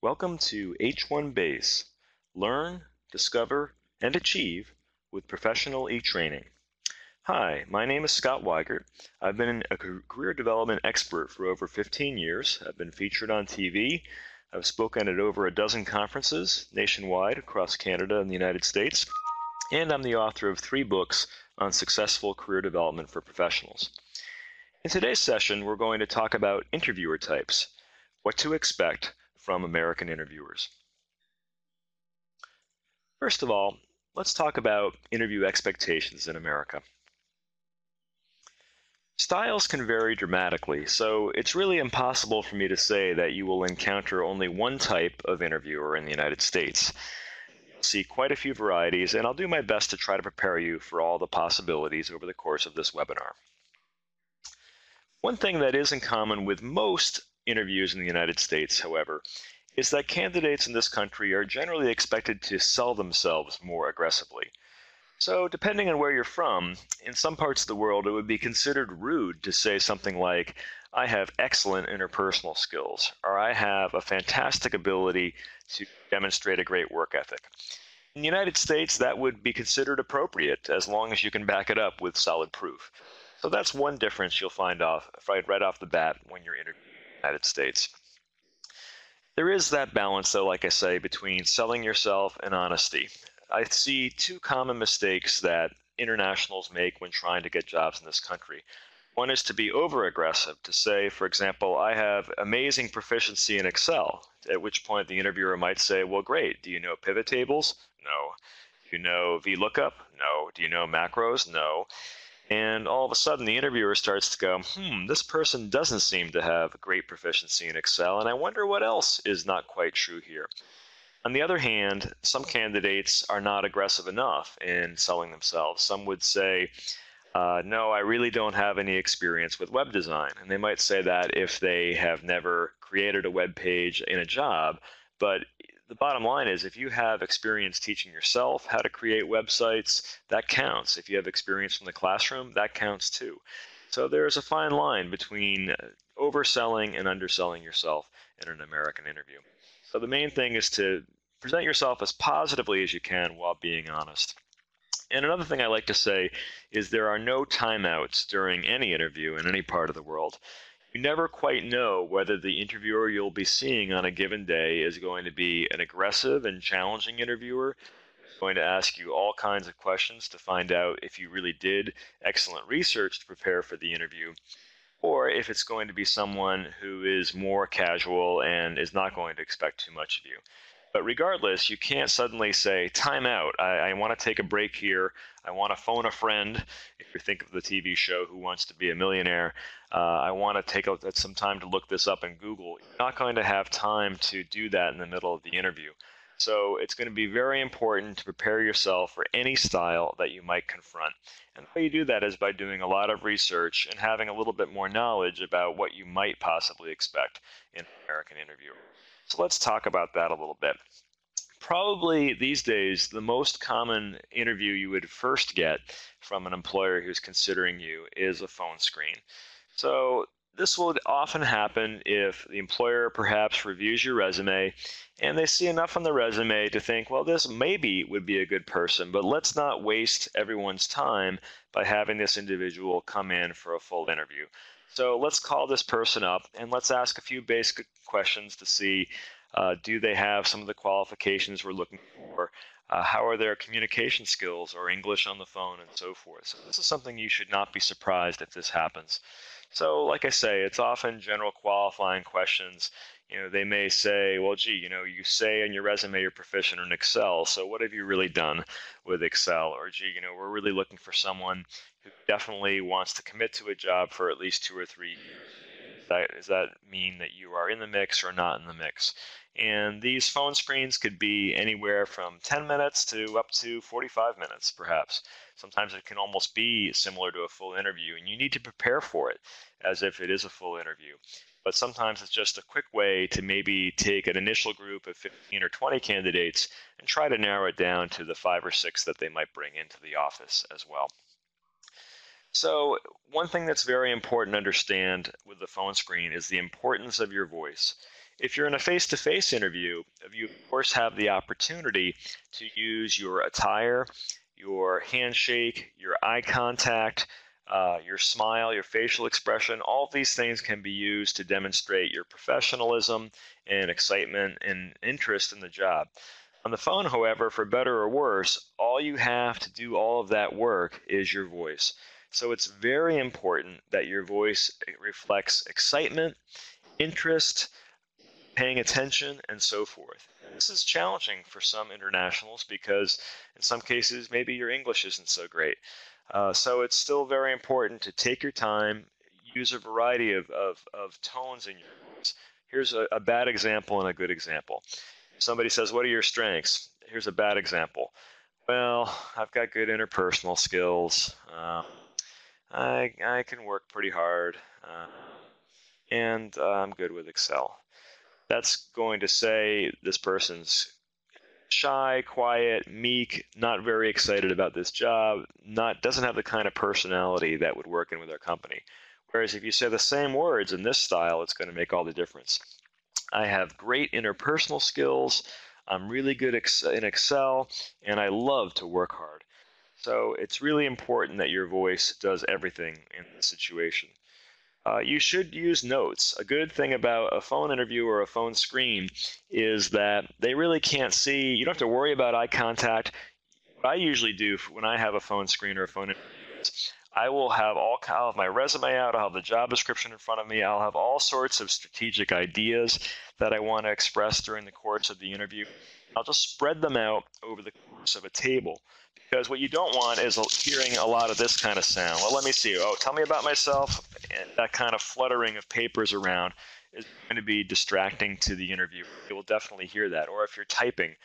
Welcome to H1Base. Learn, discover, and achieve with professional e-training. Hi, my name is Scott Weigert. I've been a career development expert for over 15 years. I've been featured on TV. I've spoken at over a dozen conferences nationwide across Canada and the United States. And I'm the author of 3 books on successful career development for professionals. In today's session, we're going to talk about interviewer types, what to expect from American interviewers. First of all, let's talk about interview expectations in America. Styles can vary dramatically, so it's really impossible for me to say that you will encounter only one type of interviewer in the United States. You'll see quite a few varieties, and I'll do my best to try to prepare you for all the possibilities over the course of this webinar. One thing that is in common with most interviews in the United States, however, is that candidates in this country are generally expected to sell themselves more aggressively. So depending on where you're from, in some parts of the world it would be considered rude to say something like, I have excellent interpersonal skills, or I have a fantastic ability to demonstrate a great work ethic. In the United States, that would be considered appropriate as long as you can back it up with solid proof. So that's one difference you'll find right off the bat when you're interviewing in the United States. There is that balance, though, like I say, between selling yourself and honesty. I see 2 common mistakes that internationals make when trying to get jobs in this country. One is to be over-aggressive, to say, for example, I have amazing proficiency in Excel, at which point the interviewer might say, well, great, do you know pivot tables? No. Do you know VLOOKUP? No. Do you know macros? No. And all of a sudden, the interviewer starts to go, this person doesn't seem to have great proficiency in Excel, and I wonder what else is not quite true here. On the other hand, some candidates are not aggressive enough in selling themselves. Some would say, no, I really don't have any experience with web design. And they might say that if they have never created a web page in a job, but the bottom line is if you have experience teaching yourself how to create websites, that counts. If you have experience from the classroom, that counts too. So there's a fine line between overselling and underselling yourself in an American interview. So the main thing is to present yourself as positively as you can while being honest. And another thing I like to say is there are no timeouts during any interview in any part of the world. You never quite know whether the interviewer you'll be seeing on a given day is going to be an aggressive and challenging interviewer, who's going to ask you all kinds of questions to find out if you really did excellent research to prepare for the interview, or if it's going to be someone who is more casual and is not going to expect too much of you. But regardless, you can't suddenly say, time out, I want to take a break here, I want to phone a friend, if you think of the TV show Who Wants to Be a Millionaire, I want to take some time to look this up in Google. You're not going to have time to do that in the middle of the interview. So it's going to be very important to prepare yourself for any style that you might confront. And the way you do that is by doing a lot of research and having a little bit more knowledge about what you might possibly expect in an American interview. So let's talk about that a little bit. Probably these days, the most common interview you would first get from an employer who's considering you is a phone screen. So this will often happen if the employer perhaps reviews your resume and they see enough on the resume to think, well, this maybe would be a good person, but let's not waste everyone's time by having this individual come in for a full interview. So let's call this person up and let's ask a few basic questions to see, do they have some of the qualifications we're looking for? How are their communication skills or English on the phone and so forth? So this is something you should not be surprised if this happens. So like I say, it's often general qualifying questions. They may say, well, gee, you say in your resume you're proficient in Excel, so what have you really done with Excel? Or gee, we're really looking for someone who definitely wants to commit to a job for at least 2 or 3 years. Does that mean that you are in the mix or not in the mix? And these phone screens could be anywhere from 10 minutes to up to 45 minutes, perhaps. Sometimes it can almost be similar to a full interview, and you need to prepare for it as if it is a full interview. But sometimes it's just a quick way to maybe take an initial group of 15 or 20 candidates and try to narrow it down to the 5 or 6 that they might bring into the office as well. So one thing that's very important to understand with the phone screen is the importance of your voice. If you're in a face-to-face interview, you of course have the opportunity to use your attire, your handshake, your eye contact, your smile, your facial expression. All of these things can be used to demonstrate your professionalism and excitement and interest in the job. On the phone, however, for better or worse, all you have to do all of that work is your voice. So it's very important that your voice reflects excitement, interest, paying attention, and so forth. This is challenging for some internationals because in some cases maybe your English isn't so great. So it's still very important to take your time, use a variety of tones in your voice. Here's a bad example and a good example. Somebody says, "What are your strengths?" Here's a bad example. "Well, I've got good interpersonal skills. I can work pretty hard, and I'm good with Excel." That's going to say this person's shy, quiet, meek, not very excited about this job, not doesn't have the kind of personality that would work in with our company. Whereas if you say the same words in this style, it's going to make all the difference. "I have great interpersonal skills. I'm really good in Excel, and I love to work hard." So it's really important that your voice does everything in this situation. You should use notes. A good thing about a phone interview or a phone screen is that they really can't see. You don't have to worry about eye contact. What I usually do when I have a phone screen or a phone interview is I'll have my resume out, I'll have the job description in front of me, I'll have all sorts of strategic ideas that I want to express during the course of the interview. I'll just spread them out over the course of a table. Because what you don't want is hearing a lot of this kind of sound. Well, let me see. Oh, tell me about myself. And that kind of fluttering of papers around is going to be distracting to the interviewer. They will definitely hear that. Or if you're typing,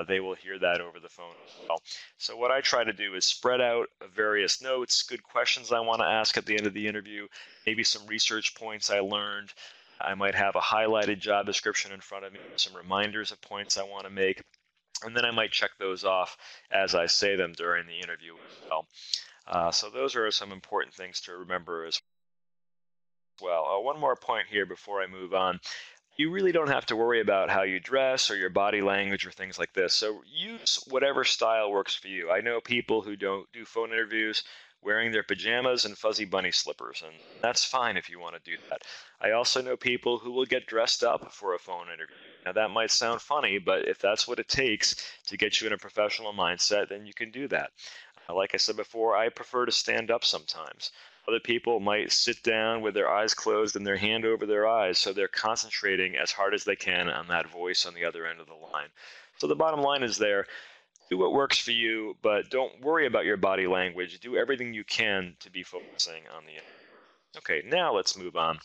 they will hear that over the phone as well. So what I try to do is spread out various notes, good questions I want to ask at the end of the interview, maybe some research points I learned. I might have a highlighted job description in front of me, some reminders of points I want to make. And then I might check those off as I say them during the interview as well. So those are some important things to remember as well. One more point here before I move on. You really don't have to worry about how you dress or your body language or things like this. So use whatever style works for you. I know people who don't do phone interviews wearing their pajamas and fuzzy bunny slippers, and that's fine if you want to do that. I also know people who will get dressed up for a phone interview. Now that might sound funny, but if that's what it takes to get you in a professional mindset, then you can do that. Like I said before, I prefer to stand up sometimes. Other people might sit down with their eyes closed and their hand over their eyes, so they're concentrating as hard as they can on that voice on the other end of the line. So the bottom line is there, do what works for you, but don't worry about your body language. Do everything you can to be focusing on the interview. Okay, now let's move on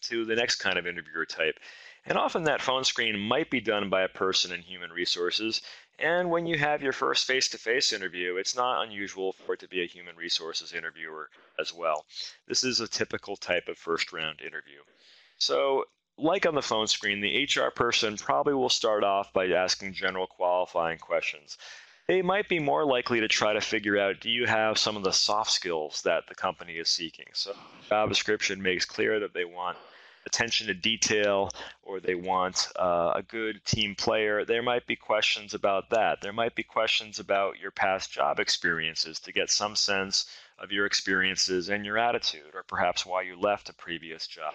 to the next kind of interviewer type. And often that phone screen might be done by a person in human resources. And when you have your first face-to-face interview, it's not unusual for it to be a human resources interviewer as well. This is a typical type of first-round interview. So, like on the phone screen, the HR person probably will start off by asking general qualifying questions. They might be more likely to try to figure out, do you have some of the soft skills that the company is seeking? So the job description makes clear that they want attention to detail, or they want a good team player. There might be questions about that. There might be questions about your past job experiences to get some sense of your experiences and your attitude, or perhaps why you left a previous job.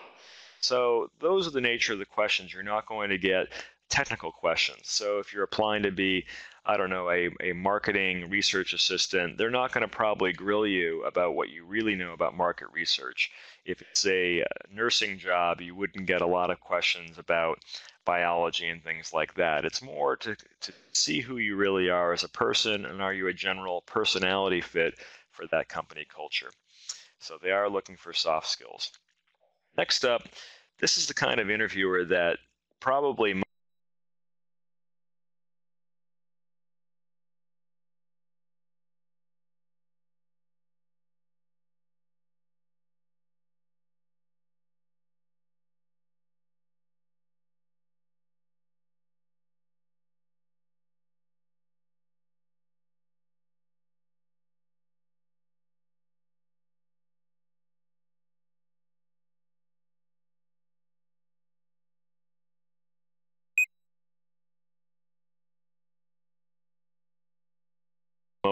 So those are the nature of the questions. You're not going to get technical questions. So if you're applying to be, I don't know, a marketing research assistant, they're not going to probably grill you about what you really know about market research. If it's a nursing job, you wouldn't get a lot of questions about biology and things like that. It's more to see who you really are as a person, and are you a general personality fit for that company culture. So they are looking for soft skills. Next up, this is the kind of interviewer that probably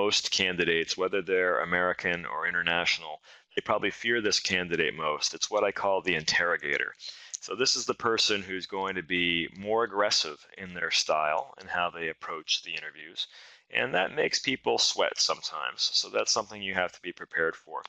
most candidates, whether they're American or international, they probably fear this candidate most. It's what I call the interrogator. So this is the person who's going to be more aggressive in their style and how they approach the interviews. And that makes people sweat sometimes. So that's something you have to be prepared for.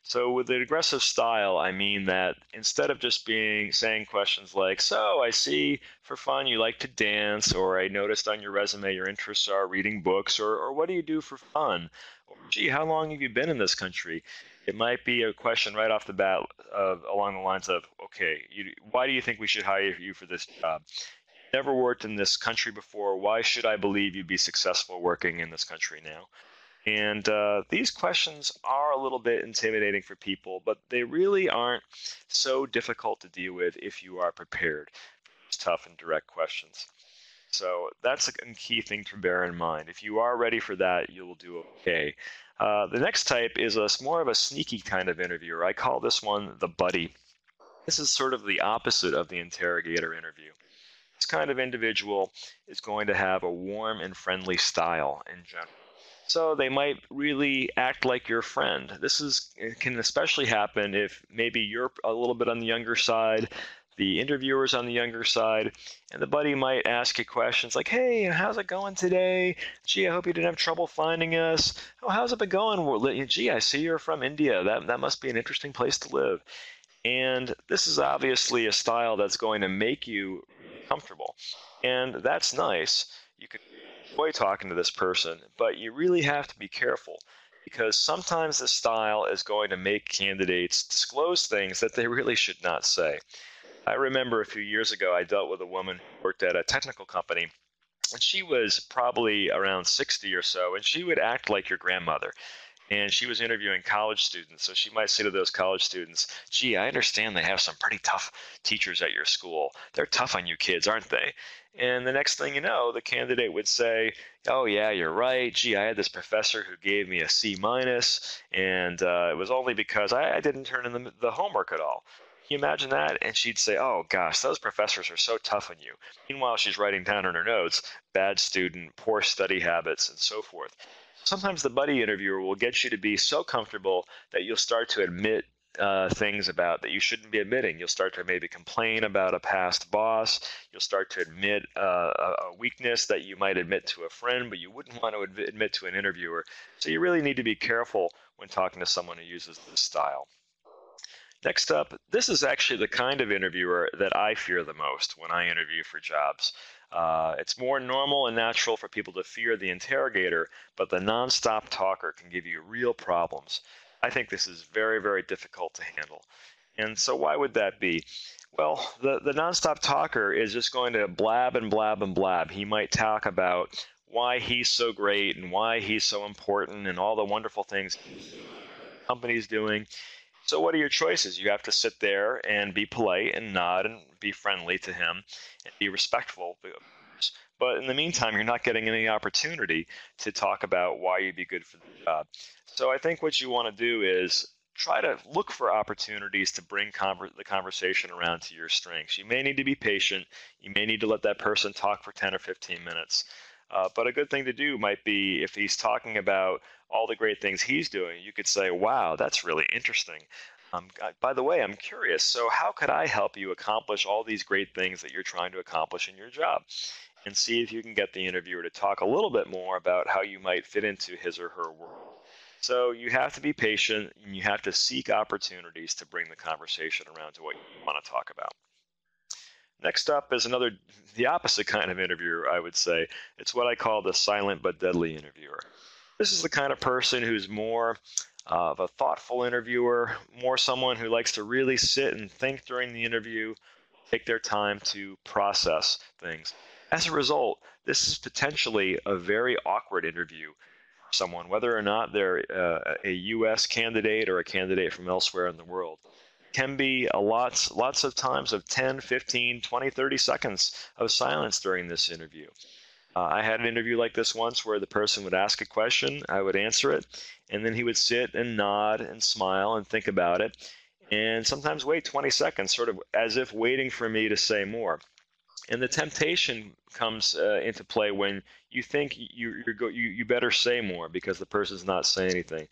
So with the aggressive style, I mean that instead of just saying questions like, so I see for fun you like to dance, or I noticed on your resume your interests are reading books, or what do you do for fun? Or, gee, how long have you been in this country? It might be a question right off the bat along the lines of, okay, why do you think we should hire you for this job? Never worked in this country before. Why should I believe you'd be successful working in this country now? And these questions are a little bit intimidating for people, but they really aren't so difficult to deal with if you are prepared for these tough and direct questions. So that's a key thing to bear in mind. If you are ready for that, you will do okay. The next type is more of a sneaky kind of interviewer. I call this one the buddy. This is sort of the opposite of the interrogator interview. This kind of individual is going to have a warm and friendly style in general. So they might really act like your friend. Can especially happen if maybe you're a little bit on the younger side, the interviewer's on the younger side, and the buddy might ask you questions like, hey, how's it going today? Gee, I hope you didn't have trouble finding us. Oh, how's it been going? Well, gee, I see you're from India. That must be an interesting place to live. And this is obviously a style that's going to make you comfortable. And that's nice. You can enjoy talking to this person, but you really have to be careful because sometimes this style is going to make candidates disclose things that they really should not say. I remember a few years ago, I dealt with a woman who worked at a technical company, and she was probably around 60 or so, and she would act like your grandmother. And she was interviewing college students, so she might say to those college students, gee, I understand they have some pretty tough teachers at your school. They're tough on you kids, aren't they? And the next thing you know, the candidate would say, oh, yeah, you're right. Gee, I had this professor who gave me a C minus, and it was only because I didn't turn in the homework at all. Can you imagine that? And she'd say, oh, gosh, those professors are so tough on you. Meanwhile, she's writing down in her notes, bad student, poor study habits, and so forth. Sometimes the buddy interviewer will get you to be so comfortable that you'll start to admit things about that you shouldn't be admitting. You'll start to maybe complain about a past boss. You'll start to admit a weakness that you might admit to a friend, but you wouldn't want to admit to an interviewer. So you really need to be careful when talking to someone who uses this style. Next up, this is actually the kind of interviewer that I fear the most when I interview for jobs. It's more normal and natural for people to fear the interrogator, but the nonstop talker can give you real problems. I think this is very, very difficult to handle. And so why would that be? Well, the nonstop talker is just going to blab and blab and blab. He might talk about why he's so great and why he's so important and all the wonderful things the company's doing. So what are your choices? You have to sit there and be polite and nod and be friendly to him and be respectful. But in the meantime, you're not getting any opportunity to talk about why you'd be good for the job. So I think what you want to do is try to look for opportunities to bring the conversation around to your strengths. You may need to be patient. You may need to let that person talk for 10 or 15 minutes. But a good thing to do might be if he's talking about all the great things he's doing, you could say, wow, that's really interesting. By the way, I'm curious, so how could I help you accomplish all these great things that you're trying to accomplish in your job? And see if you can get the interviewer to talk a little bit more about how you might fit into his or her world. So you have to be patient, and you have to seek opportunities to bring the conversation around to what you want to talk about. Next up is the opposite kind of interviewer, I would say. It's what I call the silent but deadly interviewer. This is the kind of person who's more of a thoughtful interviewer, more someone who likes to really sit and think during the interview, take their time to process things. As a result, this is potentially a very awkward interview for someone, whether or not they're a U.S. candidate or a candidate from elsewhere in the world. Can be lots of times of 10, 15, 20, 30 seconds of silence during this interview. I had an interview like this once where the person would ask a question, I would answer it, and then he would sit and nod and smile and think about it, and sometimes wait 20 seconds, sort of as if waiting for me to say more. And the temptation comes into play when you think you better say more because the person's not saying anything.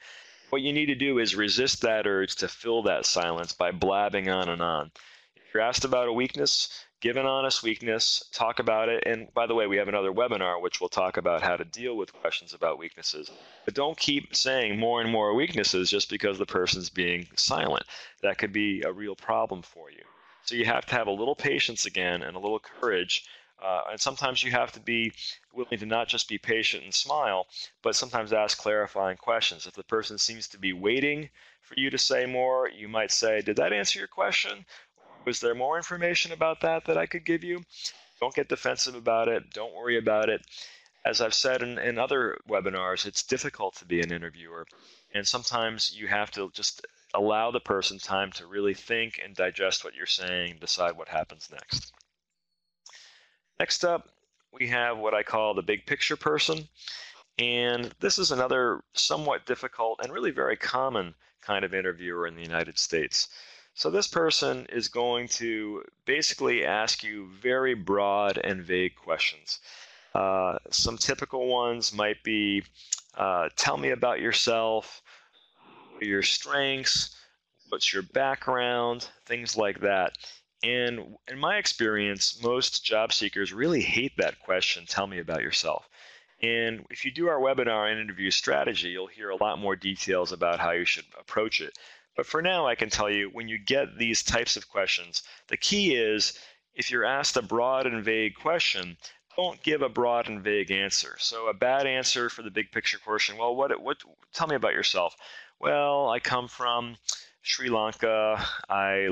What you need to do is resist that urge to fill that silence by blabbing on and on. If you're asked about a weakness, give an honest weakness, talk about it. And by the way, we have another webinar which will talk about how to deal with questions about weaknesses. But don't keep saying more and more weaknesses just because the person's being silent. That could be a real problem for you. So you have to have a little patience again and a little courage. And sometimes you have to be willing to not just be patient and smile, but sometimes ask clarifying questions. If the person seems to be waiting for you to say more, you might say, did that answer your question? Was there more information about that I could give you? Don't get defensive about it. Don't worry about it. As I've said in other webinars, it's difficult to be an interviewer. And sometimes you have to just allow the person time to really think and digest what you're saying, decide what happens next. Next up, we have what I call the big picture person. And this is another somewhat difficult and really very common kind of interviewer in the United States. So this person is going to basically ask you very broad and vague questions. Some typical ones might be, tell me about yourself, what are your strengths, what's your background, things like that. And in my experience, most job seekers really hate that question, tell me about yourself. And if you do our webinar and interview strategy, you'll hear a lot more details about how you should approach it. But for now, I can tell you, when you get these types of questions, the key is if you're asked a broad and vague question, don't give a broad and vague answer. So a bad answer for the big picture question, well, tell me about yourself. Well, I come from Sri Lanka. I'm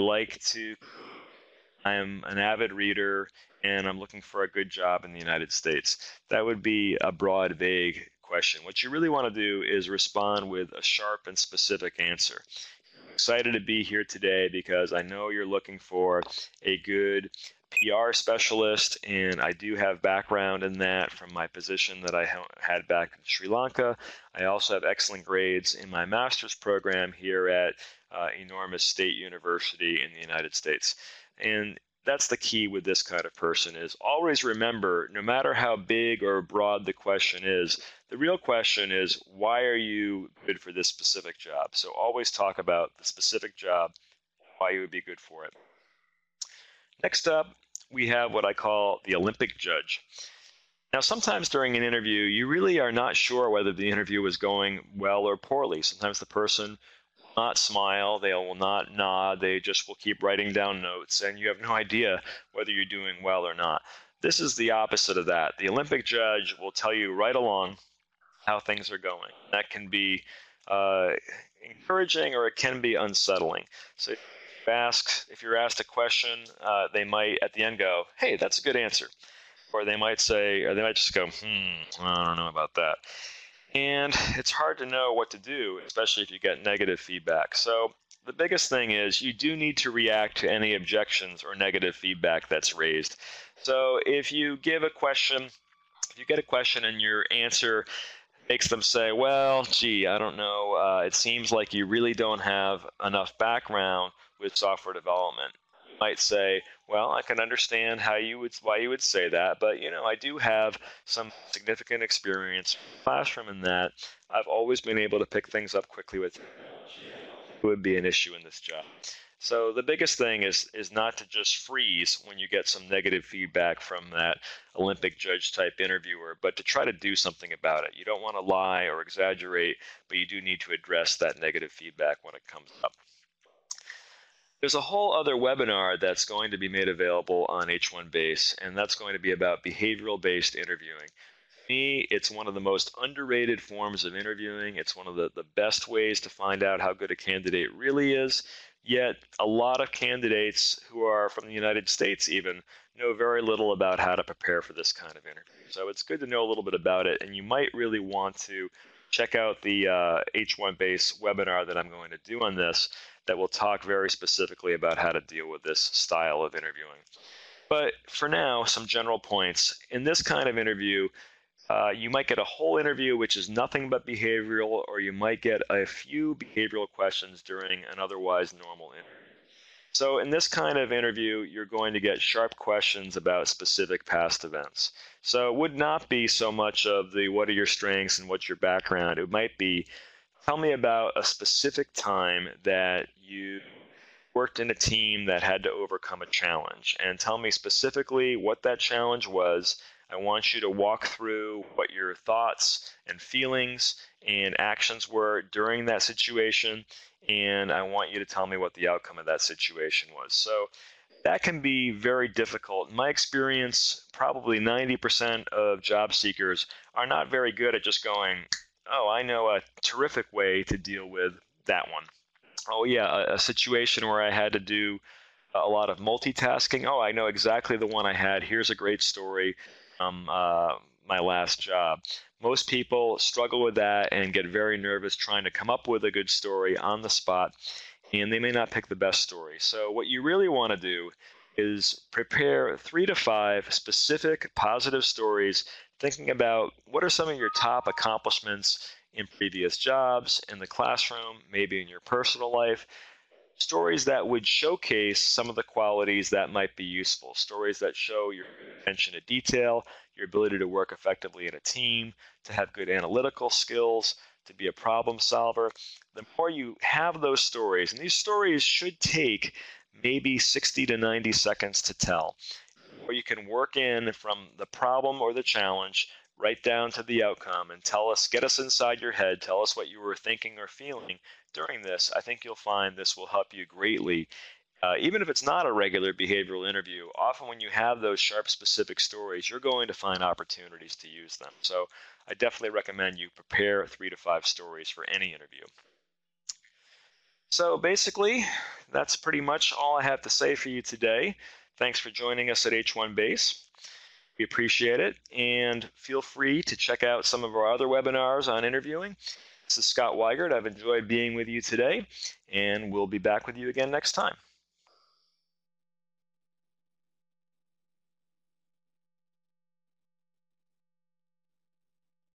an avid reader, and I'm looking for a good job in the United States. That would be a broad, vague question. What you really want to do is respond with a sharp and specific answer. I'm excited to be here today because I know you're looking for a good PR specialist, and I do have background in that from my position that I had back in Sri Lanka. I also have excellent grades in my master's program here at enormous state university in the United States. And that's the key with this kind of person is always remember, no matter how big or broad the question is, the real question is, why are you good for this specific job? So always talk about the specific job, why you would be good for it. Next up, we have what I call the Olympic judge. Now, sometimes during an interview, you really are not sure whether the interview is going well or poorly. Sometimes the person will not smile, they will not nod, they just will keep writing down notes, and you have no idea whether you're doing well or not. This is the opposite of that. The Olympic judge will tell you right along how things are going. That can be encouraging or it can be unsettling. So if you're asked a question, they might at the end go, hey, that's a good answer. Or they might just go, I don't know about that. And it's hard to know what to do, especially if you get negative feedback. So the biggest thing is you do need to react to any objections or negative feedback that's raised. So if you get a question and your answer makes them say, well, gee, I don't know, it seems like you really don't have enough background with software development. You might say, well, I can understand why you would say that, but I do have some significant experience in the classroom in that. I've always been able to pick things up quickly with technology. It would be an issue in this job. So the biggest thing is not to just freeze when you get some negative feedback from that Olympic judge type interviewer, but to try to do something about it. You don't want to lie or exaggerate, but you do need to address that negative feedback when it comes up. There's a whole other webinar that's going to be made available on H1Base, and that's going to be about behavioral-based interviewing. To me, it's one of the most underrated forms of interviewing. It's one of the best ways to find out how good a candidate really is. Yet a lot of candidates who are from the United States even know very little about how to prepare for this kind of interview. So it's good to know a little bit about it, and you might really want to check out the H1Base webinar that I'm going to do on this that will talk very specifically about how to deal with this style of interviewing. But for now, some general points. In this kind of interview, you might get a whole interview which is nothing but behavioral, or you might get a few behavioral questions during an otherwise normal interview. So, in this kind of interview, you're going to get sharp questions about specific past events. So, it would not be so much of the what are your strengths and what's your background. It might be tell me about a specific time that you worked in a team that had to overcome a challenge, and tell me specifically what that challenge was. I want you to walk through what your thoughts and feelings and actions were during that situation, and I want you to tell me what the outcome of that situation was. So that can be very difficult. In my experience, probably 90% of job seekers are not very good at just going, oh, I know a terrific way to deal with that one. Oh, yeah, a situation where I had to do a lot of multitasking. Oh, I know exactly the one I had. Here's a great story from my last job. Most people struggle with that and get very nervous trying to come up with a good story on the spot, and they may not pick the best story. So, what you really want to do is prepare 3 to 5 specific positive stories, thinking about what are some of your top accomplishments in previous jobs, in the classroom, maybe in your personal life. Stories that would showcase some of the qualities that might be useful. Stories that show your attention to detail, your ability to work effectively in a team, to have good analytical skills, to be a problem solver. The more you have those stories, and these stories should take maybe 60 to 90 seconds to tell, or you can work in from the problem or the challenge right down to the outcome and tell us, get us inside your head, tell us what you were thinking or feeling during this. I think you'll find this will help you greatly. Even if it's not a regular behavioral interview, often when you have those sharp, specific stories, you're going to find opportunities to use them. So I definitely recommend you prepare 3 to 5 stories for any interview. So basically, that's pretty much all I have to say for you today. Thanks for joining us at H1Base. We appreciate it, and feel free to check out some of our other webinars on interviewing. This is Scott Weigert. I've enjoyed being with you today, and we'll be back with you again next time.